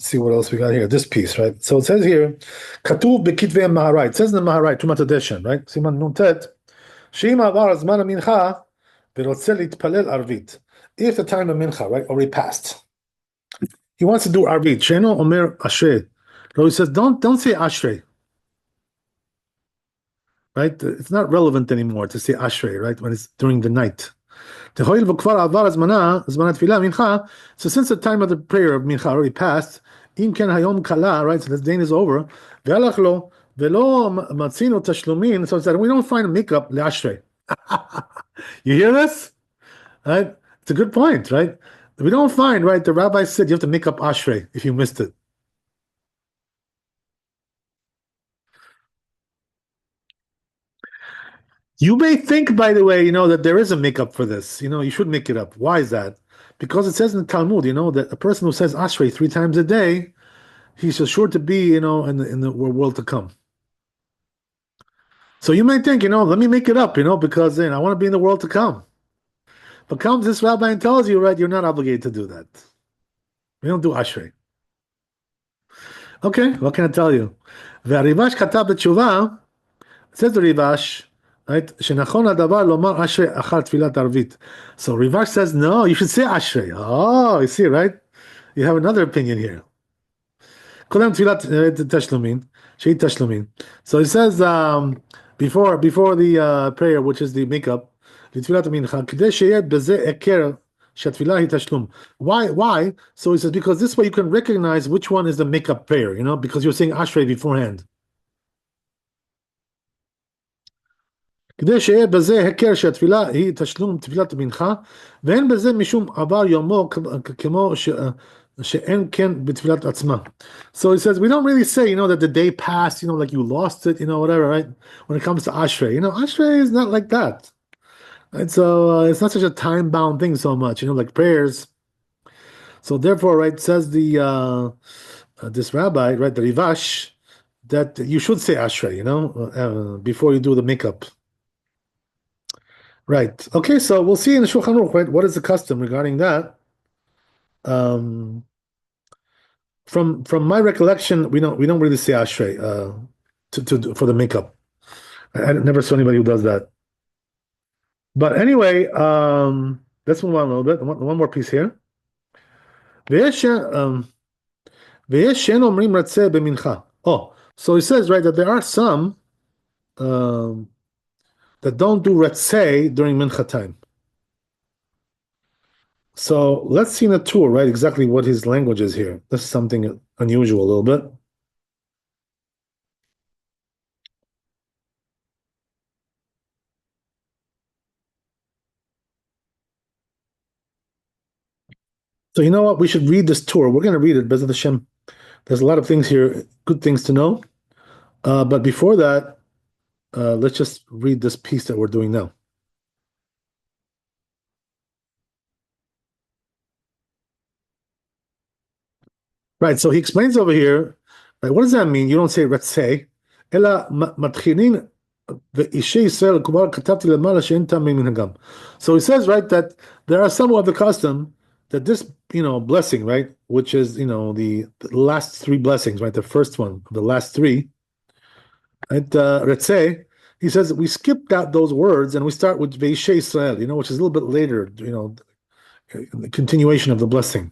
see what else we got here. This piece, right? So it says here, Katuv Bekitvei Maharai. It says in the Maharai, Tumat Adeshan, right? Siman Nuntet, Sheim Avar Zman Mincha, Virotze Litpalel Arvit. If the time of Mincha, right, already passed, he wants to do Arvit. Sheno Omer Ashrei. So he says, don't say Ashrei, right? It's not relevant anymore to say Ashrei, right, when it's during the night. So since the time of the prayer of Mincha already passed, im ken hayom kala, right? So the day is over. Ve'alach lo ve'lo matzino tashlumin. So it said we don't find a makeup le'ashrei. You hear this? Right? It's a good point, right? We don't find, right? The rabbi said you have to make up ashrei if you missed it. You may think, by the way, that there is a makeup for this. You should make it up. Why is that? Because it says in the Talmud, that a person who says ashrei 3 times a day, he's sure to be, in the world to come. So you may think, let me make it up, because I want to be in the world to come. But comes this rabbi and tells you, right, you're not obligated to do that. We don't do ashrei. Okay, what can I tell you? והריב"ש כתב בתשובה, says the Rivash, right? שנכון הדבר לומר אשרי אחר תפילת ערבית. So Rivash says, no, you should say אשרי. Oh, you see, right? You have another opinion here. קודם תפילת תשלומין, שהיא תשלומין. So he says, before the prayer, which is the makeup, לתפילת המנחה, כדי שיהיה בזה הכר שהתפילה היא תשלום. Why? So he says, because this way you can recognize which one is the makeup prayer, because you're saying אשרי beforehand. כדי שיהיה בזה הכר שהתפילה היא תשלום תפילת המנחה, ואין בזה משום עבר יומו כמו שאין כן בתפילת עצמה. So he says, we don't really say, that the day passed, like you lost it, whatever, right? When it comes to Ashrei, Ashrei is not like that. Right? So it's not such a time-bound thing so much, like prayers. So therefore, right, says this rabbi, right, the Rivash, that you should say Ashrei, before you do the makeup. Right. Okay, so we'll see in the Shulchan Aruch, right? What is the custom regarding that? From my recollection, we don't really say Ashrei for the makeup. I never saw anybody who does that. But anyway, let's move on a little bit. One more piece here. Oh, so he says, right, that there are some that don't do retzei during mincha time. So let's see in the tour, right, exactly what his language is here. This is something unusual a little bit. So you know what? We should read this tour. We're going to read it, Bezat Hashem. There's a lot of things here, good things to know. But before that, let's just read this piece that we're doing now. Right, so he explains over here, right, what does that mean? You don't say retzei, אלא מתחילים ואישי ישראל כבר כתבתי למעלה שאין טעם ממנהגם. So he says, right, that there are some who have the custom that this, blessing, right, which is, the last 3 blessings, right, the first one, the last 3, right, retzei, he says we skipped out those words and we start with ve'ishe Israel, which is a little bit later, the continuation of the blessing.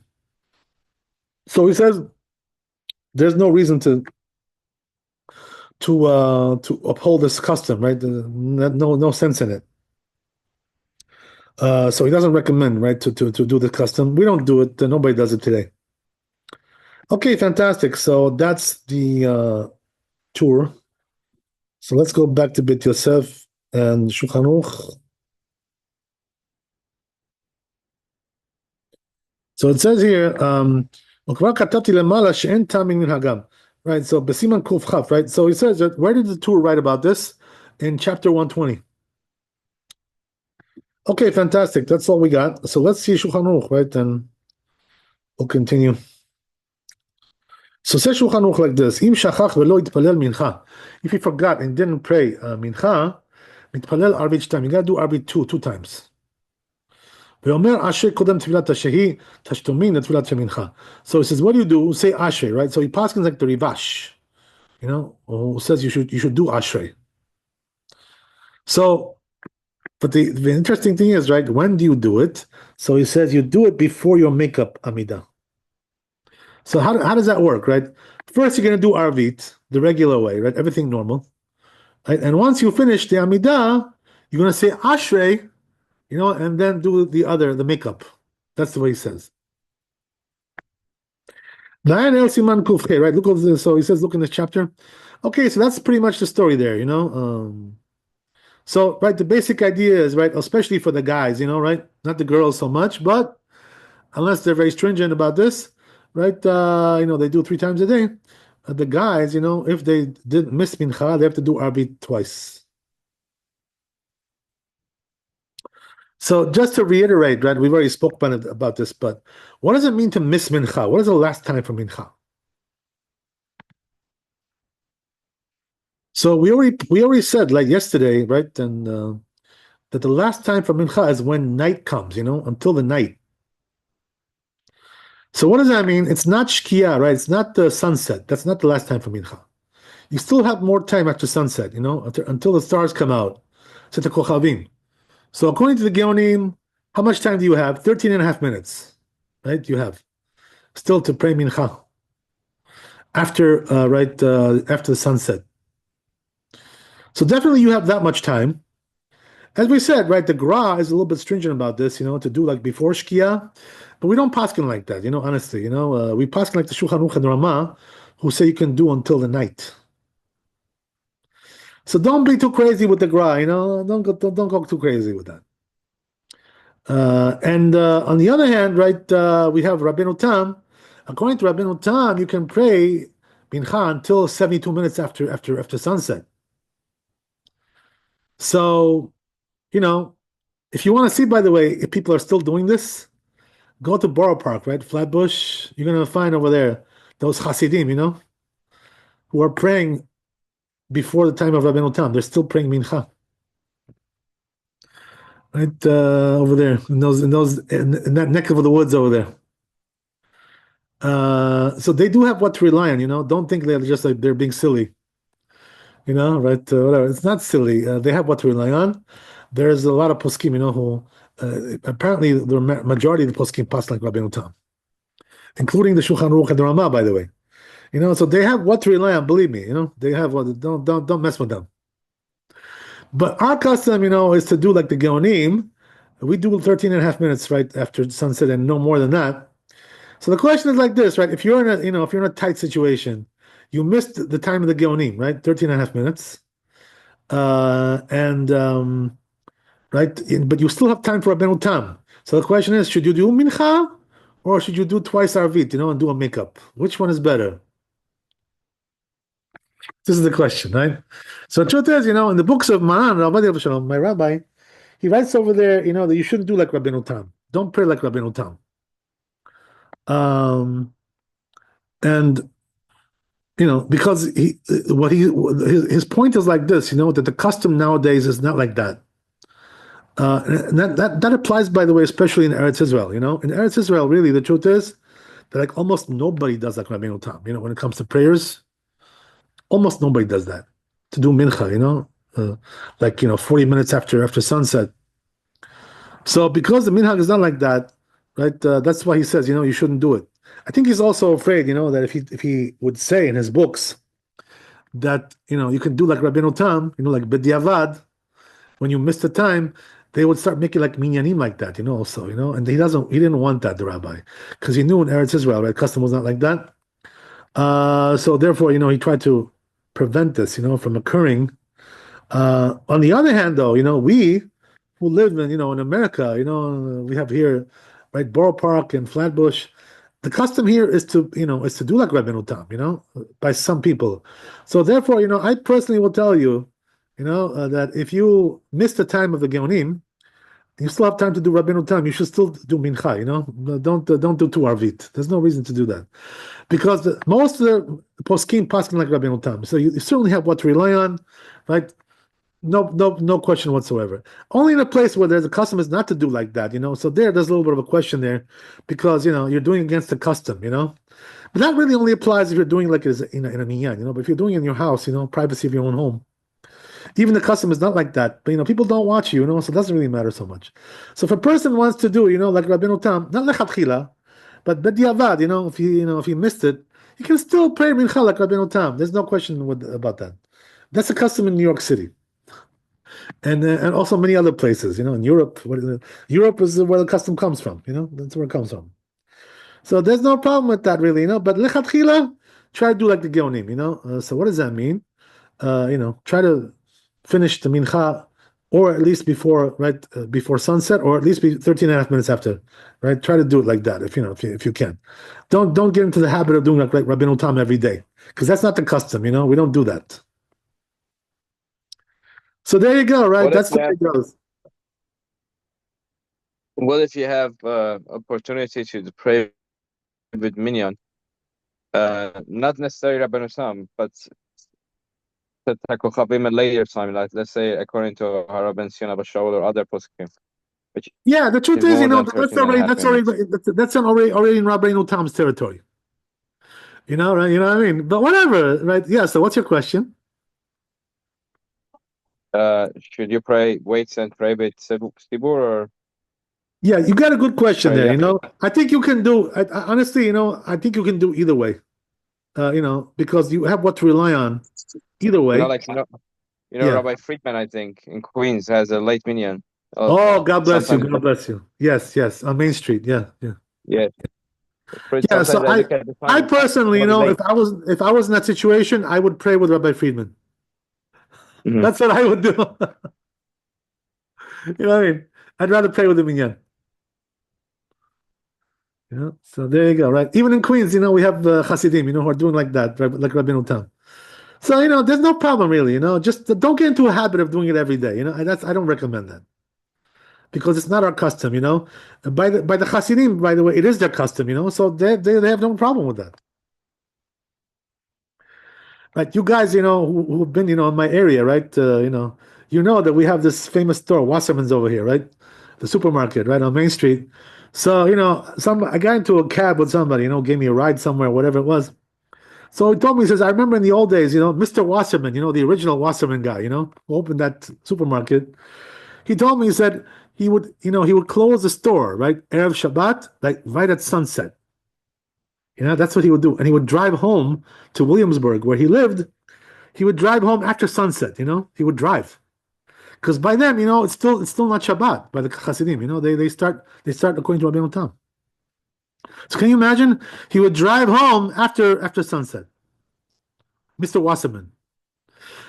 So he says there's no reason to uphold this custom, right? No sense in it. So he doesn't recommend, right, to do the custom. We don't do it. Nobody does it today. Okay, fantastic. So that's the tour. So let's go back to Beit Yosef and Shulchan Aruch. So it says here, right? So Besiman Kuf Chaf, right? So he says that where did the tour write about this? In chapter 120. Okay, fantastic. That's all we got. So let's see Shulchan Aruch, right? And we'll continue. So says Shulchan Aruch like this: Im shachach velo itpalel mincha. If he forgot and didn't pray mincha, mitpalel arvit shtam. You got to do arvit two times. ואומר אשרי קודם תפילת השהי, תשתומין לתפילת המנחה. So he says, what do? Say Ashrei, right? So he passes like the Rivash, who says you should do Ashrei. So, but the interesting thing is, right, when do you do it? So he says you do it before your makeup Amida. So how does that work, right? First, you're going to do Arvit, the regular way, right? Everything normal. Right? And once you finish the Amida, you're going to say Ashrei, and then do the makeup. That's the way he says. Right? Look over this. So he says, look in this chapter. Okay, so that's pretty much the story there, So, right, the basic idea is, right, especially for the guys, right, not the girls so much, but unless they're very stringent about this, right, they do 3 times a day. The guys, if they did miss mincha, they have to do arbi twice. So just to reiterate, right, we've already spoken about this, but what does it mean to miss mincha? What is the last time for mincha? So we already said, like yesterday, right, and that the last time for mincha is when night comes, until the night. So what does that mean? It's not shkia, right? It's not the sunset. That's not the last time for mincha. You still have more time after sunset, until the stars come out. So the kochavim. So according to the Geonim, how much time do you have? 13 and a half minutes, right? You have still to pray mincha after, after the sunset. So definitely you have that much time. As we said, right, the Gra is a little bit stringent about this, to do like before Shkia, but we don't paskin like that, honestly, we paskin like the Shulchan Aruch and Rama, who say you can do until the night. So don't be too crazy with the Gra, don't go too crazy with that. And on the other hand, right, we have Rabbeinu Tam. According to Rabbeinu Tam, you can pray mincha until 72 minutes after sunset. So, if you want to see, by the way, if people are still doing this, go to Borough Park, right? Flatbush. You're going to find over there those Hasidim, who are praying before the time of Rabbeinu Tam. They're still praying mincha. Right over there, in that neck of the woods over there. So they do have what to rely on, Don't think they're just like they're being silly. Right? Whatever. It's not silly. They have what to rely on. There's a lot of poskim, who apparently the majority of the poskim pass like Rabbeinu Tam, including the Shulchan Aruch and the Rama, by the way. So they have what to rely on. Believe me, they have what. Don't mess with them. But our custom, is to do like the Geonim. We do 13 and a half minutes right after sunset and no more than that. So the question is like this, right? If you're in a tight situation, you missed the time of the Geonim, right? 13 and a half minutes. Right? But you still have time for Rabbeinu Tam. So the question is, should you do mincha or should you do twice arvit, and do a makeup? Which one is better? This is the question, right? So the truth is, in the books of Maran, my rabbi, he writes over there, that you shouldn't do like Rabbeinu Tam. Don't pray like Rabbeinu Tam. And because his point is like this, that the custom nowadays is not like that. And that applies, by the way, especially in Eretz Israel. In Eretz Israel, really, the truth is that like almost nobody does like Rabbeinu Tam. When it comes to prayers, almost nobody does that. To do mincha, 40 minutes after sunset. So because the minhag is not like that, right? That's why he says, you shouldn't do it. I think he's also afraid, that if he would say in his books that you can do like Rabbeinu Tam, like b'diavad, when you miss the time, they would start making like minyanim like that, also, and he didn't want that, the rabbi, because he knew in Eretz Israel, right, custom was not like that. So therefore, he tried to prevent this, from occurring. On the other hand, though, we who live in, in America, we have here, right, Borough Park and Flatbush. The custom here is to do like Rabbeinu Tam, by some people. So therefore, I personally will tell you, that if you miss the time of the Geonim, you still have time to do Rabbeinu Tam. You should still do mincha. Don't do two arvit. There's no reason to do that, because most of the poskim paskin like Rabbeinu Tam. So you certainly have what to rely on, right? no question whatsoever. Only in a place where there's a custom is not to do like that, you know. So there's a little bit of a question there because you know you're doing against the custom, you know. But that really only applies if you're doing like as in a minyan, you know. But if you're doing it in your house, you know, privacy of your own home, even the custom is not like that. But you know, people don't watch you, you know, so it doesn't really matter so much. So if a person wants to do, you know, like Rabbeinu Tam, not lechatchila, but b'diavad, you know, if he missed it, he can still pray mincha like Rabbeinu Tam. There's no question about that. That's a custom in New York City and also many other places. You know, in Europe, Europe is where the custom comes from. You know, that's where it comes from. So there's no problem with that really. You know, but lechatchila, try to do like the Geonim. You know, so what does that mean? You know, try to finish the mincha, or at least before before sunset, or at least be 13 and a half minutes after, right? Try to do it like that if you know if you can. Don't get into the habit of doing like Rabbeinu Tam every day because that's not the custom. You know, we don't do that. So there you go, right? What if That's the you way have it goes. what if you have opportunity to pray with minyan? Not necessarily Rabbeinu Sam, but Takochavim a later time, like let's say according to Rabban Sion Shaul or other poskim, which Yeah, the truth is is, you more know, than 13 and a half that's already minutes. already in Rabbeinu Tam's territory. You know, right? You know what I mean? But whatever, right? Yeah. So what's your question? Should you wait and pray with Sibur or Yeah, you got a good question pray there. You after? know, I think you can do. Honestly, you know, I think you can do either way. You know, because you have what to rely on either way. Like Yeah. Rabbi Friedman, I think in Queens has a late minyan. Oh, God bless you. Sometimes, God bless you. Yes, yes. On Main Street. Yeah, yeah. yeah, Yeah. So sometimes I look at the I time, personally, you somebody know, late. if I was in that situation, I would pray with Rabbi Friedman. Hmm. That's what I would do. You know what I mean? I'd rather pray with him again. You know, so there you go, right? Even in Queens, you know, we have Hasidim, you know, who are doing like that, like Rabbeinu Tam. So, you know, there's no problem really, you know, just don't get into a habit of doing it every day, you know, and I don't recommend that because it's not our custom, you know. By the Hasidim, by the way, it is their custom, you know, so they have no problem with that. Right? You guys, you know, who've been, you know, in my area, right? You know that we have this famous store, Wasserman's over here, right? The supermarket, right on Main Street. So, you know, I got into a cab with somebody, you know, gave me a ride somewhere, whatever it was. So he told me, he says, I remember in the old days, you know, Mr. Wasserman, you know, the original Wasserman guy, you know, who opened that supermarket. He told me, he said he would, you know, he would close the store, right? Erev Shabbat, like right at sunset. You know, that's what he would do. And he would drive home to Williamsburg, where he lived. He would drive home after sunset, you know, he would drive. Because by then, you know, it's still not Shabbat by the Hasidim, you know, they start according to Rabbeinu Tam. So can you imagine? He would drive home after sunset. Mr. Wasserman.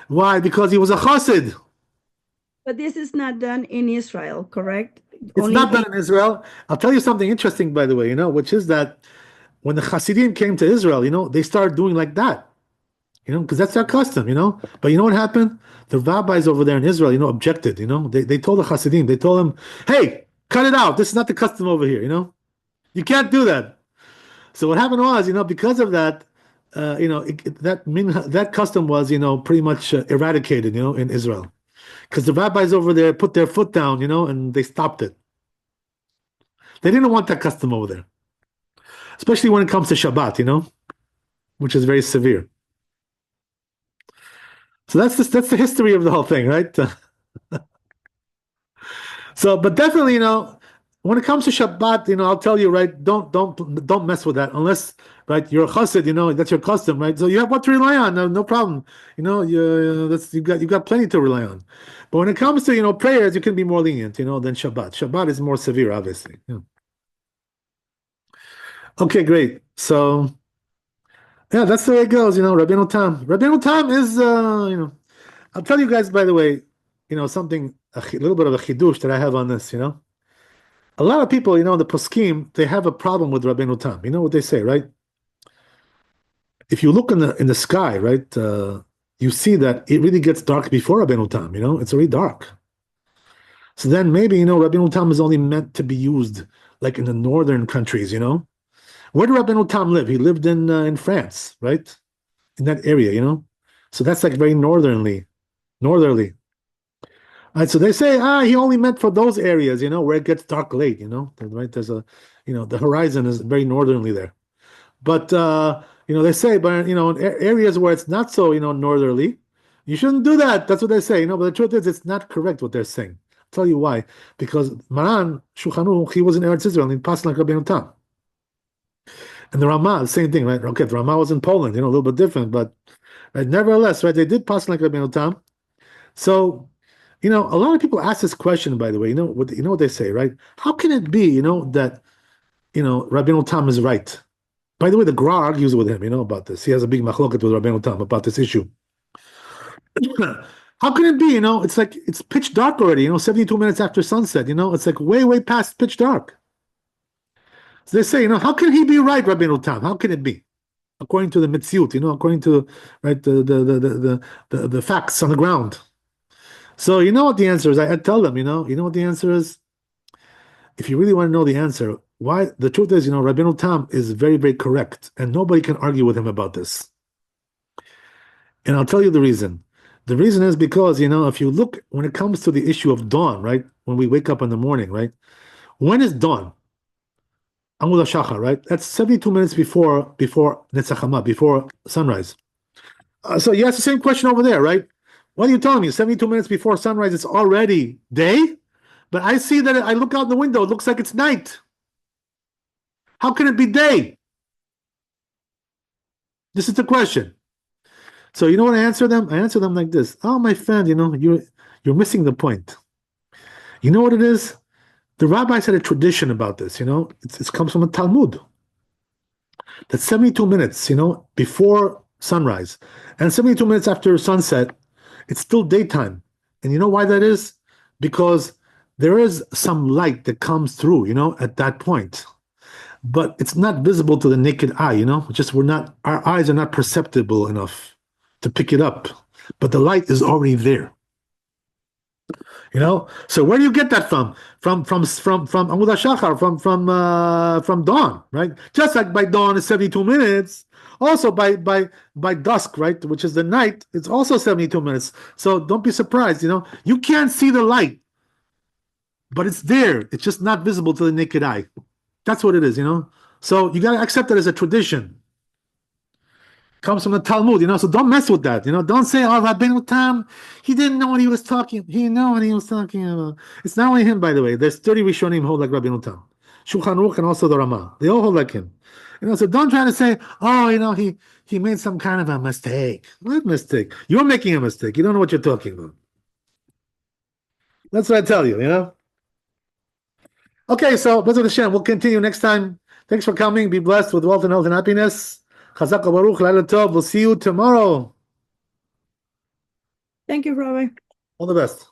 Why? Because he was a chassid. But this is not done in Israel, correct? It's not done in Israel. I'll tell you something interesting, by the way, you know, which is that when the Hasidim came to Israel, you know, they started doing like that, you know, because that's their custom, you know. But you know what happened? The rabbis over there in Israel, you know, objected, you know. They told the Hasidim, they told them, hey, cut it out. This is not the custom over here, you know. You can't do that. So what happened was, you know, because of that, you know, that custom was, you know, pretty much eradicated, you know, in Israel. Because the rabbis over there put their foot down, you know, and they stopped it. They didn't want that custom over there, especially when it comes to Shabbat, you know, which is very severe. So that's the history of the whole thing, right? So, but definitely, you know, when it comes to Shabbat, you know, I'll tell you, right? Don't mess with that unless, right? You're a chassid, you know, that's your custom, right? So you have what to rely on, no problem. You know, you got plenty to rely on. But when it comes to, you know, prayers, you can be more lenient, you know, than Shabbat. Shabbat is more severe, obviously. Yeah. Okay, great. So yeah, that's the way it goes, you know. Rabbeinu Tam. Rabbeinu Tam is, you know, I'll tell you guys, by the way, you know, something, a little bit of a chidush that I have on this, you know. A lot of people, you know, the poskim, they have a problem with Rabbeinu Tam. You know what they say, right? If you look in the sky, right, you see that it really gets dark before Rabbeinu Tam. You know, it's already dark. So then maybe, you know, Rabbeinu Tam is only meant to be used like in the northern countries. You know, where did Rabbeinu Tam live? He lived in France, right, in that area. You know, so that's like very northerly. Right, so they say, he only meant for those areas, where it gets dark late, right? There's the horizon is very northerly there. But they say, but in areas where it's not so, northerly, you shouldn't do that. That's what they say, But the truth is, it's not correct what they're saying. I'll tell you why. Because Maran Shulchan Aruch, he was in Eretz Israel, and he passed like Rabbeinu Tam. And the Ramah, the same thing, right? Okay, the Ramah was in Poland, a little bit different, but right, nevertheless, right, they did pass like Rabbeinu Tam. So, a lot of people ask this question, by the way. What they say, right? How can it be, that Rabbeinu Tam is right? By the way, the Gra argues with him, about this. He has a big machloket with Rabbeinu Tam about this issue. How can it be, it's like it's pitch dark already, 72 minutes after sunset, it's like way, way past pitch dark. So they say, how can he be right, Rabbeinu Tam? How can it be? According to the Mitziut, according to right the facts on the ground. So you know what the answer is? I tell them, you know what the answer is? If you really want to know the answer, why the truth is, Rabbeinu Tam is very, very correct, and nobody can argue with him about this. And I'll tell you the reason. The reason is because, if you look when it comes to the issue of dawn, right? When we wake up in the morning, right? When is dawn? Amud HaShachar, right? That's 72 minutes before Netzach Hama, before sunrise. So you ask the same question over there, right? What are you telling me? 72 minutes before sunrise, it's already day? But I see that I look out the window, it looks like it's night. How can it be day? This is the question. So you know what I answer them? I answer them like this. Oh, my friend, you're missing the point. You know what it is? The rabbis had a tradition about this, it comes from the Talmud. That's 72 minutes, before sunrise. And 72 minutes after sunset, it's still daytime. And you know why that is? Because there is some light that comes through, at that point. But it's not visible to the naked eye, our eyes are not perceptible enough to pick it up. But the light is already there. So where do you get that from? From Amud HaShachar, from dawn, right? Just like by dawn is 72 minutes, also by dusk, right, which is the night, it's also 72 minutes. So don't be surprised, you can't see the light, but it's there. It's just not visible to the naked eye. That's what it is, So you gotta accept it as a tradition. Comes from the Talmud, so don't mess with that, don't say, oh, Rabbeinu Tam, he didn't know what he was talking, he didn't know what he was talking about. It's not only him, by the way, there's 30 Rishonim hold like Rabbeinu Tam, Shulchan Aruch and also the Ramah, they all hold like him, so don't try to say, oh, he made some kind of a mistake. What mistake? You're making a mistake, you don't know what you're talking about. That's what I tell you, Okay, so B'ezras Hashem, we'll continue next time. Thanks for coming, be blessed with wealth and health and happiness. Chazak Baruch, Laila Tov. We'll see you tomorrow. Thank you, Rabbi. All the best.